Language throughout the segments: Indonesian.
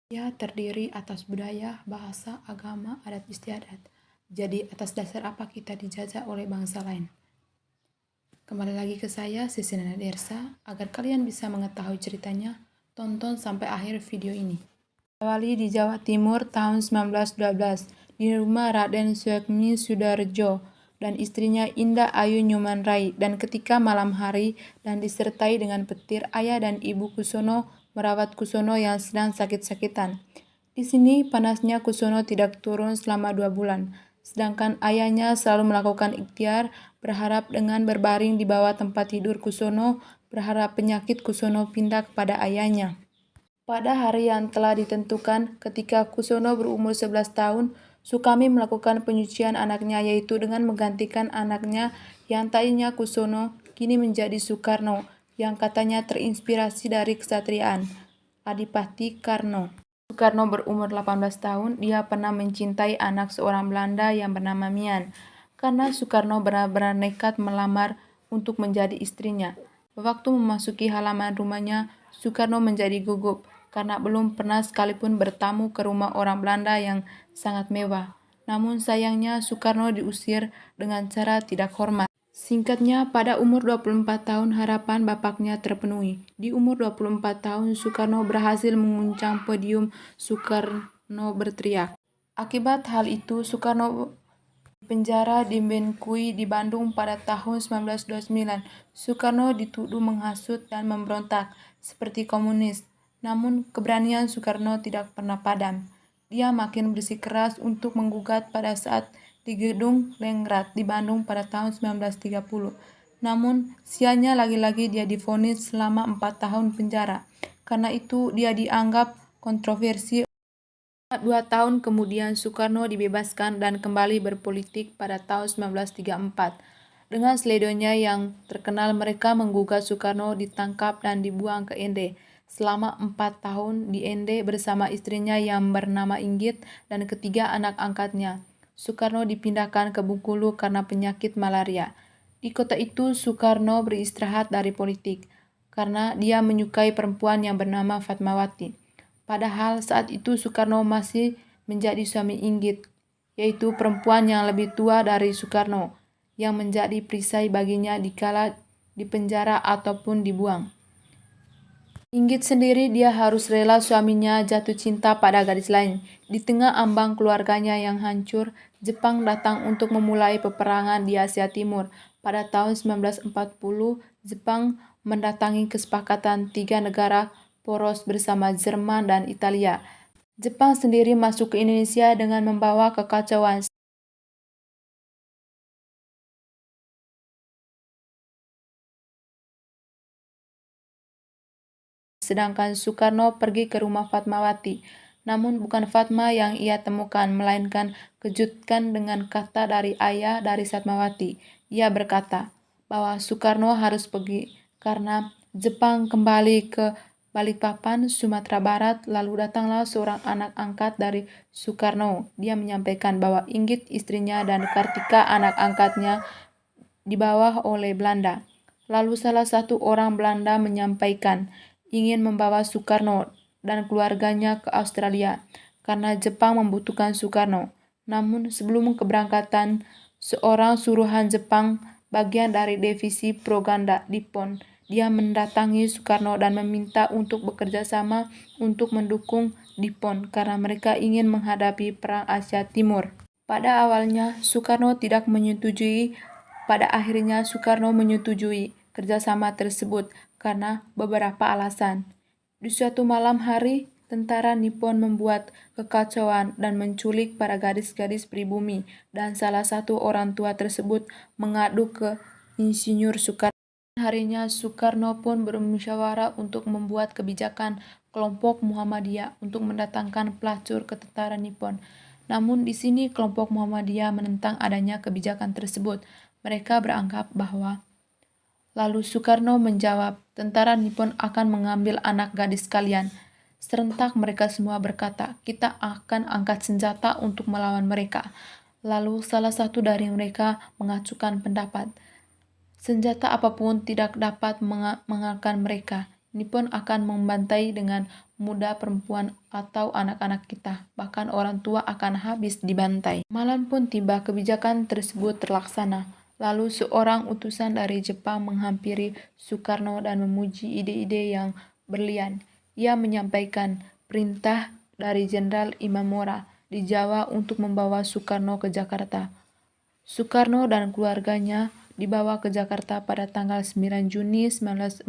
Ia terdiri atas budaya, bahasa, agama, adat istiadat. Jadi atas dasar apa kita dijajah oleh bangsa lain? Kembali lagi ke saya, Sisi Nana Dersa. Agar kalian bisa mengetahui ceritanya, tonton sampai akhir video ini. Awali di Jawa Timur tahun 1912 di rumah Raden Suekmi Sudarjo dan istrinya Indah Ayu Nyumanrai, dan ketika malam hari dan disertai dengan petir, ayah dan ibu Kusono merawat Kusono yang sedang sakit-sakitan. Di sini panasnya Kusono tidak turun selama 2 bulan, sedangkan ayahnya selalu melakukan ikhtiar berharap dengan berbaring di bawah tempat tidur Kusono, berharap penyakit Kusono pindah kepada ayahnya. Pada hari yang telah ditentukan, ketika Kusono berumur 11 tahun, Sukami melakukan penyucian anaknya, yaitu dengan menggantikan anaknya yang tadinya Kusono, kini menjadi Sukarno, yang katanya terinspirasi dari kesatriaan, Adipati Karno. Sukarno berumur 18 tahun, dia pernah mencintai anak seorang Belanda yang bernama Mian, karena Sukarno benar-benar nekat melamar untuk menjadi istrinya. Waktu memasuki halaman rumahnya, Sukarno menjadi gugup karena belum pernah sekalipun bertamu ke rumah orang Belanda yang sangat mewah. Namun sayangnya Sukarno diusir dengan cara tidak hormat. Singkatnya, pada umur 24 tahun harapan bapaknya terpenuhi. Di umur 24 tahun Soekarno berhasil menguncang podium. Soekarno berteriak. Akibat hal itu, Soekarno penjara di Menkui di Bandung pada tahun 1929. Soekarno dituduh menghasut dan memberontak seperti komunis. Namun keberanian Soekarno tidak pernah padam. Dia makin bersikeras untuk menggugat pada saat di Gedung Lengrat di Bandung pada tahun 1930. Namun sialnya lagi-lagi dia divonis selama 4 tahun penjara. Karena itu dia dianggap kontroversi. 2 tahun kemudian Soekarno dibebaskan dan kembali berpolitik pada tahun 1934. Dengan seledonya yang terkenal, mereka menggugat Soekarno, ditangkap dan dibuang ke Ende. Selama 4 tahun di Ende bersama istrinya yang bernama Inggit dan ketiga anak angkatnya. Soekarno dipindahkan ke Bengkulu karena penyakit malaria. Di kota itu Soekarno beristirahat dari politik karena dia menyukai perempuan yang bernama Fatmawati. Padahal saat itu Soekarno masih menjadi suami Inggit, yaitu perempuan yang lebih tua dari Soekarno, yang menjadi perisai baginya dikala dipenjara ataupun dibuang. Inggit sendiri dia harus rela suaminya jatuh cinta pada gadis lain. Di tengah ambang keluarganya yang hancur, Jepang datang untuk memulai peperangan di Asia Timur. Pada tahun 1940, Jepang mendatangi kesepakatan 3 negara poros bersama Jerman dan Italia. Jepang sendiri masuk ke Indonesia dengan membawa kekacauan. Sedangkan Soekarno pergi ke rumah Fatmawati. Namun bukan Fatma yang ia temukan, melainkan kejutkan dengan kata dari ayah dari Fatmawati. Ia berkata bahwa Soekarno harus pergi karena Jepang kembali ke Balikpapan, Sumatera Barat. Lalu datanglah seorang anak angkat dari Soekarno. Dia menyampaikan bahwa Inggit istrinya dan Kartika anak angkatnya dibawa oleh Belanda. Lalu salah satu orang Belanda menyampaikan ingin membawa Soekarno dan keluarganya ke Australia karena Jepang membutuhkan Soekarno. Namun sebelum keberangkatan, seorang suruhan Jepang bagian dari divisi propaganda Nippon, dia mendatangi Soekarno dan meminta untuk bekerja sama untuk mendukung Nippon karena mereka ingin menghadapi Perang Asia Timur. Pada awalnya Soekarno tidak menyetujui. Pada akhirnya Soekarno menyetujui kerjasama tersebut karena beberapa alasan. Di suatu malam hari, tentara Nippon membuat kekacauan dan menculik para gadis-gadis pribumi, dan salah satu orang tua tersebut mengadu ke Insinyur Soekarno. Harinya Soekarno pun bermusyawarah untuk membuat kebijakan kelompok Muhammadiyah untuk mendatangkan pelacur ke tentara Nippon. Namun di sini kelompok Muhammadiyah menentang adanya kebijakan tersebut. Mereka beranggap bahwa lalu Soekarno menjawab, tentara Nippon akan mengambil anak gadis kalian. Serentak mereka semua berkata, kita akan angkat senjata untuk melawan mereka. Lalu salah satu dari mereka mengajukan pendapat, senjata apapun tidak dapat mengalahkan mereka. Nippon akan membantai dengan muda, perempuan, atau anak-anak kita. Bahkan orang tua akan habis dibantai. Malam pun tiba, kebijakan tersebut terlaksana. Lalu seorang utusan dari Jepang menghampiri Soekarno dan memuji ide-ide yang berlian. Ia menyampaikan perintah dari Jenderal Imamura di Jawa untuk membawa Soekarno ke Jakarta. Soekarno dan keluarganya dibawa ke Jakarta pada tanggal 9 Juni 1942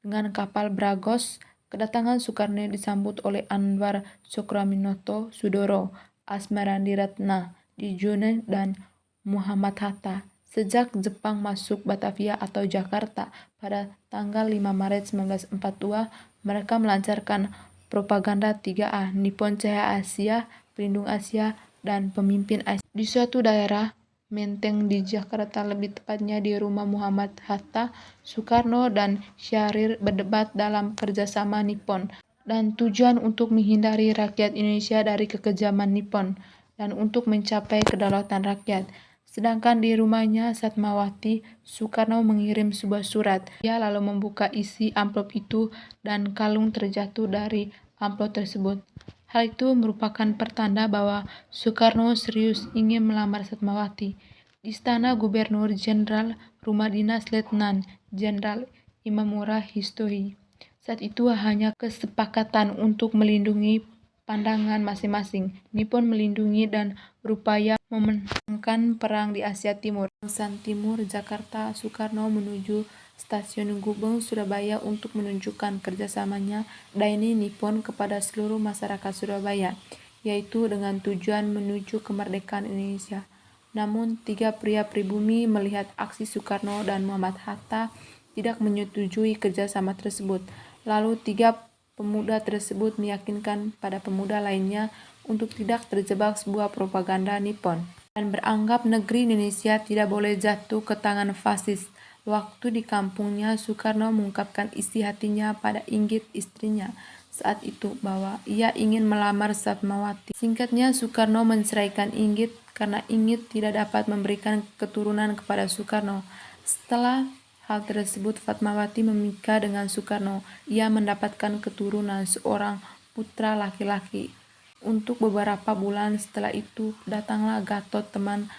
dengan kapal Bragos. Kedatangan Soekarno disambut oleh Anwar Soekarno Sudoro, Asmarandiratna Dijone, dan Muhammad Hatta. Sejak Jepang masuk Batavia atau Jakarta pada tanggal 5 Maret 1942, mereka melancarkan propaganda 3A, Nippon Cahaya Asia, Pelindung Asia, dan Pemimpin Asia. Di suatu daerah Menteng di Jakarta, lebih tepatnya di rumah Muhammad Hatta, Soekarno dan Syahrir berdebat dalam kerjasama Nippon dan tujuan untuk menghindari rakyat Indonesia dari kekejaman Nippon dan untuk mencapai kedaulatan rakyat. Sedangkan di rumahnya Fatmawati, Soekarno mengirim sebuah surat. Ia lalu membuka isi amplop itu dan kalung terjatuh dari amplop tersebut. Hal itu merupakan pertanda bahwa Soekarno serius ingin melamar Fatmawati. Di Istana Gubernur Jenderal, rumah dinas Letnan Jenderal Imamura Histohi. Saat itu hanya kesepakatan untuk melindungi pandangan masing-masing. Nippon melindungi dan berupaya memenangkan perang di Asia Timur. Bangsan Timur, Jakarta, Soekarno menuju Stasiun Gubeng, Surabaya untuk menunjukkan kerjasamanya Daini Nippon kepada seluruh masyarakat Surabaya, yaitu dengan tujuan menuju kemerdekaan Indonesia. Namun, tiga pria pribumi melihat aksi Soekarno dan Muhammad Hatta tidak menyetujui kerjasama tersebut. Lalu tiga pemuda tersebut meyakinkan pada pemuda lainnya untuk tidak terjebak sebuah propaganda Nippon dan beranggap negeri Indonesia tidak boleh jatuh ke tangan fasis. Waktu di kampungnya, Soekarno mengungkapkan isi hatinya pada Inggit, istrinya, saat itu bahwa ia ingin melamar Fatmawati. Singkatnya, Soekarno menceraikan Inggit karena Inggit tidak dapat memberikan keturunan kepada Soekarno. Setelah hal tersebut, Fatmawati menikah dengan Soekarno. Ia mendapatkan keturunan seorang putra laki-laki. Untuk beberapa bulan setelah itu, datanglah Gatot, teman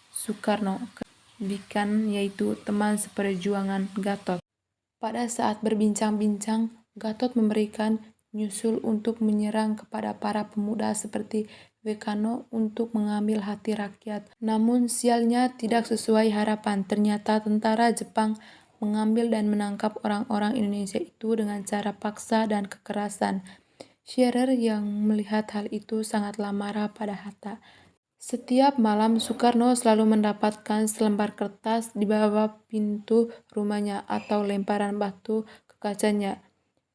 Soekarno, Bikan, yaitu teman seperjuangan Gatot. Pada saat berbincang-bincang, Gatot memberikan nyusul untuk menyerang kepada para pemuda seperti Wekano untuk mengambil hati rakyat. Namun sialnya tidak sesuai harapan. Ternyata tentara Jepang mengambil dan menangkap orang-orang Indonesia itu dengan cara paksa dan kekerasan. Scherer yang melihat hal itu sangatlah marah pada Hatta. Setiap malam Soekarno selalu mendapatkan selembar kertas di bawah pintu rumahnya atau lemparan batu ke kacanya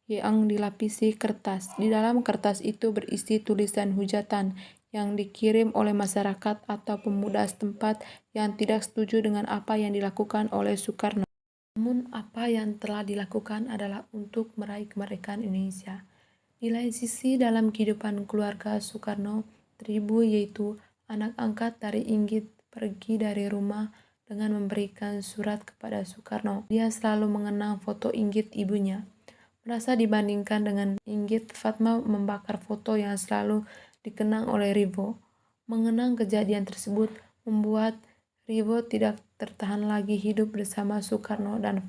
yang dilapisi kertas. Di dalam kertas itu berisi tulisan hujatan yang dikirim oleh masyarakat atau pemuda setempat yang tidak setuju dengan apa yang dilakukan oleh Soekarno. Namun apa yang telah dilakukan adalah untuk meraih kemerdekaan Indonesia. Di lain sisi, dalam kehidupan keluarga Soekarno, Tribu, yaitu anak angkat dari Inggit, pergi dari rumah dengan memberikan surat kepada Soekarno. Dia selalu mengenang foto Inggit ibunya. Merasa dibandingkan dengan Inggit, Fatma membakar foto yang selalu dikenang oleh Rivo. Mengenang kejadian tersebut membuat Rivo tidak tertahan lagi hidup bersama Soekarno dan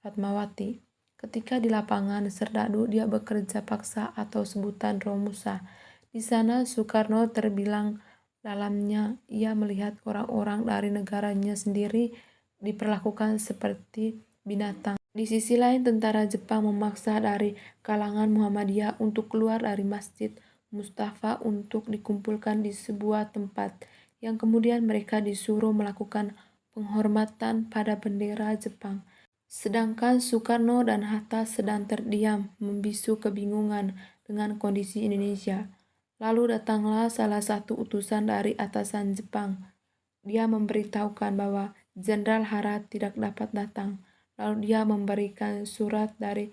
Fatmawati. Ketika di lapangan Serdadu, dia bekerja paksa atau sebutan Romusa. Di sana Soekarno terbilang dalamnya ia melihat orang-orang dari negaranya sendiri diperlakukan seperti binatang. Di sisi lain, tentara Jepang memaksa dari kalangan Muhammadiyah untuk keluar dari Masjid Mustafa untuk dikumpulkan di sebuah tempat, yang kemudian mereka disuruh melakukan penghormatan pada bendera Jepang. Sedangkan Soekarno dan Hatta sedang terdiam, membisu kebingungan dengan kondisi Indonesia. Lalu datanglah salah satu utusan dari atasan Jepang. Dia memberitahukan bahwa Jenderal Hara tidak dapat datang. Lalu dia memberikan surat dari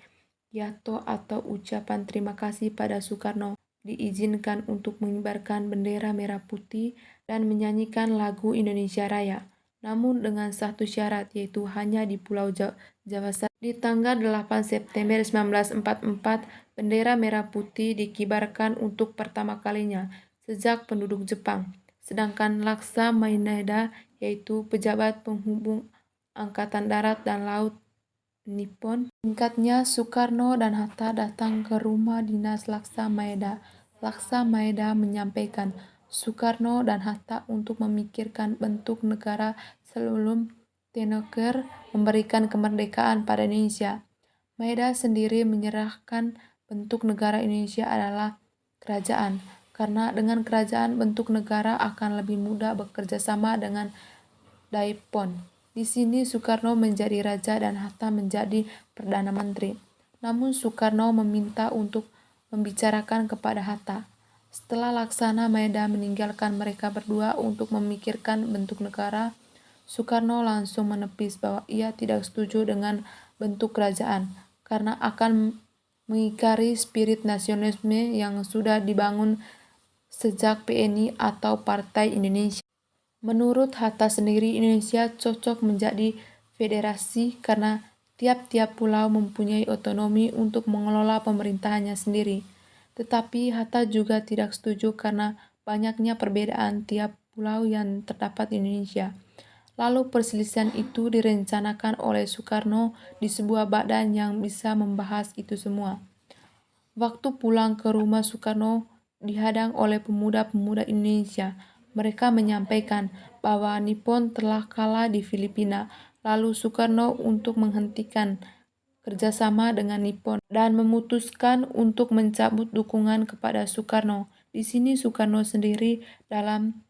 Yato atau ucapan terima kasih pada Soekarno. Diizinkan untuk mengibarkan bendera merah putih dan menyanyikan lagu Indonesia Raya. Namun dengan satu syarat, yaitu hanya di Pulau Jawa. Di tanggal 8 September 1944, Bendera merah putih dikibarkan untuk pertama kalinya sejak penduduk Jepang. Sedangkan Laksa Maeda, yaitu pejabat penghubung Angkatan Darat dan Laut Nippon. Singkatnya, Soekarno dan Hatta datang ke rumah dinas Laksa Maeda. Laksa Maeda menyampaikan Soekarno dan Hatta untuk memikirkan bentuk negara sebelum Tenaker memberikan kemerdekaan pada Indonesia. Maeda sendiri menyerahkan bentuk negara Indonesia adalah kerajaan, karena dengan kerajaan bentuk negara akan lebih mudah bekerja sama dengan Daipon. Di sini Soekarno menjadi raja dan Hatta menjadi perdana menteri. Namun Soekarno meminta untuk membicarakan kepada Hatta. Setelah Laksana Maeda meninggalkan mereka berdua untuk memikirkan bentuk negara, Soekarno langsung menepis bahwa ia tidak setuju dengan bentuk kerajaan karena akan mengingkari spirit nasionalisme yang sudah dibangun sejak PNI atau Partai Indonesia. Menurut Hatta sendiri, Indonesia cocok menjadi federasi karena tiap-tiap pulau mempunyai otonomi untuk mengelola pemerintahannya sendiri. Tetapi Hatta juga tidak setuju karena banyaknya perbedaan tiap pulau yang terdapat di Indonesia. Lalu perselisihan itu direncanakan oleh Soekarno di sebuah badan yang bisa membahas itu semua. Waktu pulang ke rumah Soekarno dihadang oleh pemuda-pemuda Indonesia. Mereka menyampaikan bahwa Nippon telah kalah di Filipina. Lalu Soekarno untuk menghentikan kerjasama dengan Nippon dan memutuskan untuk mencabut dukungan kepada Soekarno. Di sini Soekarno sendiri dalam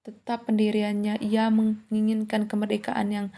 tetap pendiriannya, ia menginginkan kemerdekaan yang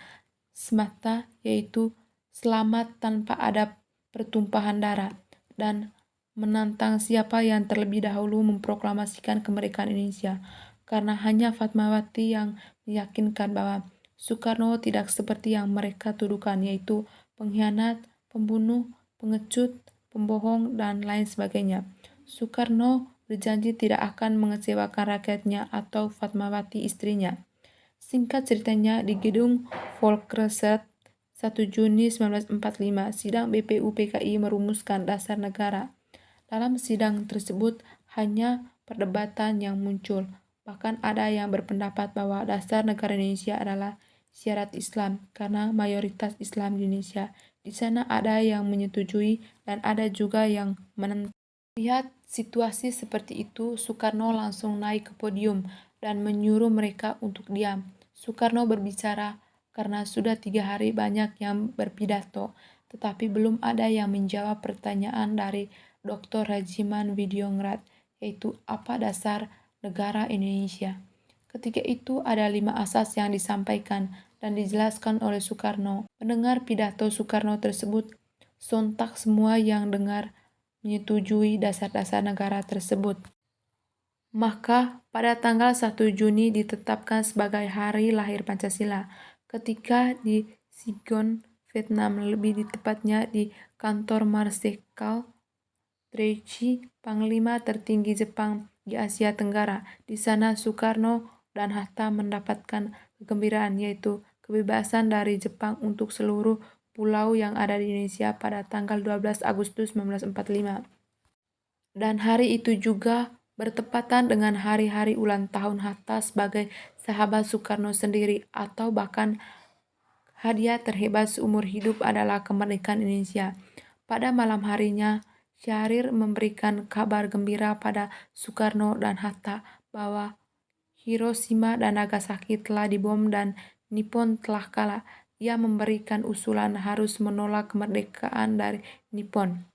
semata, yaitu selamat tanpa ada pertumpahan darah, dan menantang siapa yang terlebih dahulu memproklamasikan kemerdekaan Indonesia, karena hanya Fatmawati yang meyakinkan bahwa Soekarno tidak seperti yang mereka tuduhkan, yaitu pengkhianat, pembunuh, pengecut, pembohong, dan lain sebagainya. Soekarno berjanji tidak akan mengecewakan rakyatnya atau Fatmawati istrinya. Singkat ceritanya, di gedung Volksreset 1 Juni 1945, sidang BPU PKI merumuskan dasar negara. Dalam sidang tersebut hanya perdebatan yang muncul. Bahkan ada yang berpendapat bahwa dasar negara Indonesia adalah syarat Islam karena mayoritas Islam di Indonesia. Di sana ada yang menyetujui dan ada juga yang menentang. Lihat situasi seperti itu, Soekarno langsung naik ke podium dan menyuruh mereka untuk diam. Soekarno berbicara karena sudah 3 hari banyak yang berpidato, tetapi belum ada yang menjawab pertanyaan dari Dr. Rajiman Widyongrat, yaitu apa dasar negara Indonesia. Ketika itu ada 5 asas yang disampaikan dan dijelaskan oleh Soekarno. Mendengar pidato Soekarno tersebut, sontak semua yang dengar menyetujui dasar-dasar negara tersebut. Maka pada tanggal 1 Juni ditetapkan sebagai hari lahir Pancasila. Ketika di Saigon, Vietnam, lebih tepatnya di kantor Marsekal Dreichi, Panglima tertinggi Jepang di Asia Tenggara. Di sana Soekarno dan Hatta mendapatkan kegembiraan, yaitu kebebasan dari Jepang untuk seluruh pulau yang ada di Indonesia pada tanggal 12 Agustus 1945. Dan hari itu juga bertepatan dengan hari-hari ulang tahun Hatta sebagai sahabat Soekarno sendiri, atau bahkan hadiah terhebat seumur hidup adalah kemerdekaan Indonesia. Pada malam harinya, Syahrir memberikan kabar gembira pada Soekarno dan Hatta bahwa Hiroshima dan Nagasaki telah dibom dan Nippon telah kalah. Ia memberikan usulan harus menolak kemerdekaan dari Nippon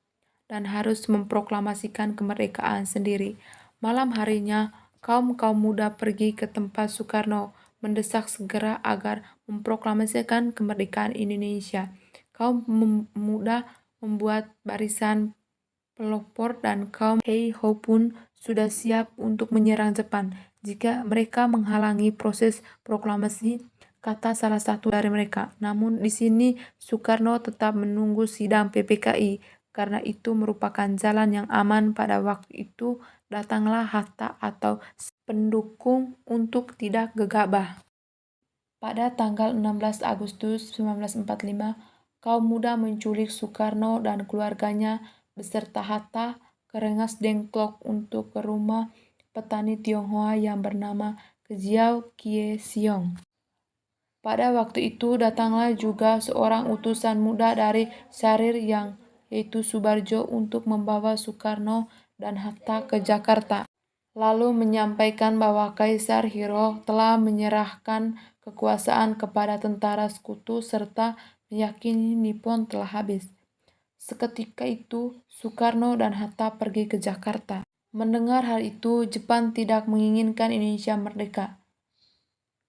dan harus memproklamasikan kemerdekaan sendiri. Malam harinya, kaum-kaum muda pergi ke tempat Soekarno, mendesak segera agar memproklamasikan kemerdekaan Indonesia. Kaum muda membuat barisan pelopor dan kaum Heiho pun sudah siap untuk menyerang Jepang jika mereka menghalangi proses proklamasi, kata salah satu dari mereka. Namun di sini Soekarno tetap menunggu sidang PPKI karena itu merupakan jalan yang aman. Pada waktu itu datanglah Hatta atau pendukung untuk tidak gegabah. Pada tanggal 16 Agustus 1945, kaum muda menculik Soekarno dan keluarganya beserta Hatta ke Rengas Dengklok untuk ke rumah petani Tionghoa yang bernama Kejiao Kie Siong. Pada waktu itu datanglah juga seorang utusan muda dari Syahrir yaitu Subarjo untuk membawa Soekarno dan Hatta ke Jakarta, lalu menyampaikan bahwa Kaisar Hiro telah menyerahkan kekuasaan kepada tentara sekutu serta meyakini Nippon telah habis. Seketika itu, Soekarno dan Hatta pergi ke Jakarta. Mendengar hal itu, Jepang tidak menginginkan Indonesia merdeka.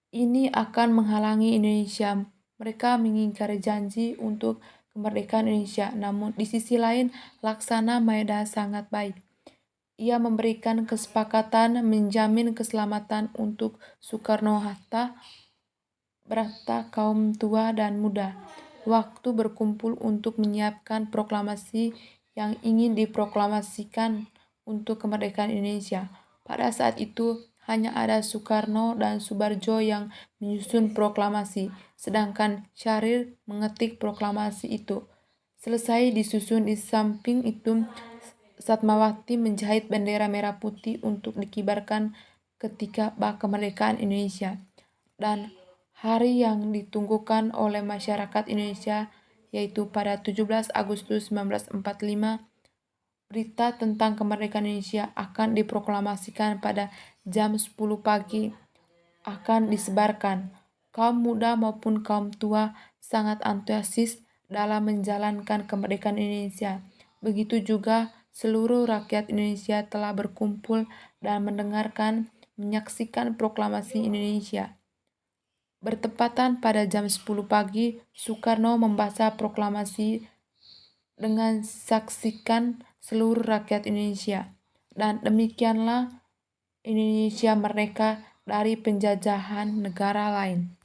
Ini akan menghalangi Indonesia. Mereka mengingkari janji untuk kemerdekaan Indonesia. Namun di sisi lain, Laksana Maeda sangat baik. Ia memberikan kesepakatan menjamin keselamatan untuk Soekarno-Hatta berata kaum tua dan muda. Waktu berkumpul untuk menyiapkan proklamasi yang ingin diproklamasikan untuk kemerdekaan Indonesia. Pada saat itu, hanya ada Soekarno dan Subarjo yang menyusun proklamasi, sedangkan Syahrir mengetik proklamasi itu. Selesai disusun, di samping itu Fatmawati menjahit bendera merah putih untuk dikibarkan ketika kemerdekaan Indonesia. Dan hari yang ditunggukan oleh masyarakat Indonesia yaitu pada 17 Agustus 1945, berita tentang kemerdekaan Indonesia akan diproklamasikan pada jam 10 pagi akan disebarkan. Kaum muda maupun kaum tua sangat antusias dalam menjalankan kemerdekaan Indonesia. Begitu juga seluruh rakyat Indonesia telah berkumpul dan menyaksikan proklamasi Indonesia. Bertepatan pada jam 10 pagi, Soekarno membaca proklamasi dengan saksikan seluruh rakyat Indonesia. Dan demikianlah Indonesia merdeka dari penjajahan negara lain.